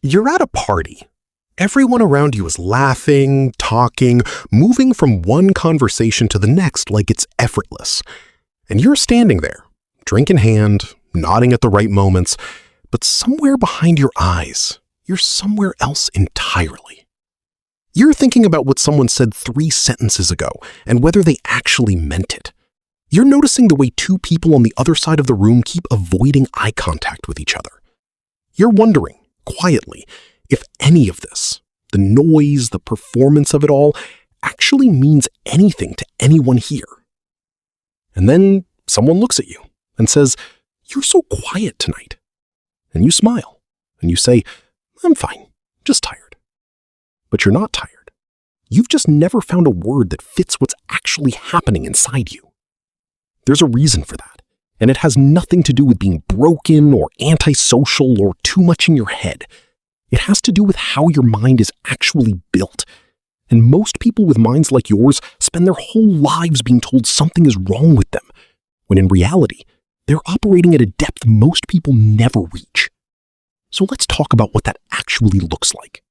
You're at a party. Everyone around you is laughing, talking, moving from one conversation to the next like it's effortless. And you're standing there, drink in hand, nodding at the right moments, but somewhere behind your eyes, you're somewhere else entirely. You're thinking about what someone said 3 sentences ago and whether they actually meant it. You're noticing the way 2 people on the other side of the room keep avoiding eye contact with each other. You're wondering, quietly, if any of this, the noise, the performance of it all, actually means anything to anyone here. And then someone looks at you and says, "You're so quiet tonight." And you smile and you say, "I'm fine, just tired." But you're not tired. You've just never found a word that fits what's actually happening inside you. There's a reason for that, and it has nothing to do with being broken or antisocial or too much in your head. It has to do with how your mind is actually built. And most people with minds like yours spend their whole lives being told something is wrong with them, when in reality, they're operating at a depth most people never reach. So let's talk about what that actually looks like.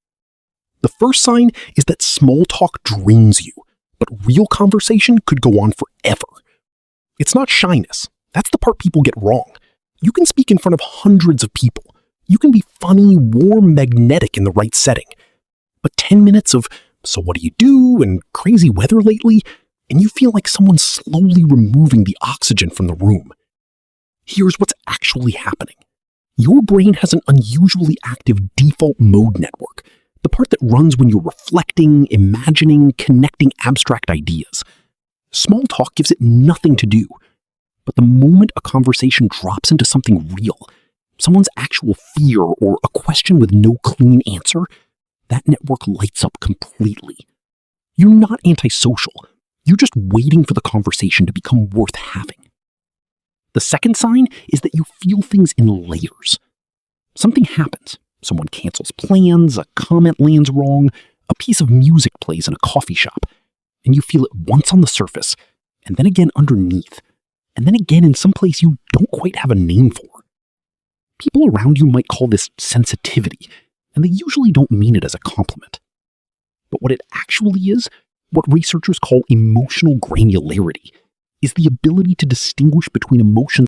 The first sign is that small talk drains you, but real conversation could go on forever. It's not shyness. That's the part people get wrong. You can speak in front of hundreds of people. You can be funny, warm, magnetic in the right setting. But 10 minutes of, "So what do you do?" and "crazy weather lately?" and you feel like someone's slowly removing the oxygen from the room. Here's what's actually happening. Your brain has an unusually active default mode network, the part that runs when you're reflecting, imagining, connecting abstract ideas. Small talk gives it nothing to do. But the moment a conversation drops into something real, someone's actual fear or a question with no clean answer, that network lights up completely. You're not antisocial. You're just waiting for the conversation to become worth having. The second sign is that you feel things in layers. Something happens. Someone cancels plans, a comment lands wrong, a piece of music plays in a coffee shop, and you feel it once on the surface, and then again underneath, and then again in some place you don't quite have a name for. People around you might call this sensitivity, and they usually don't mean it as a compliment. But what it actually is, what researchers call emotional granularity, is the ability to distinguish between emotions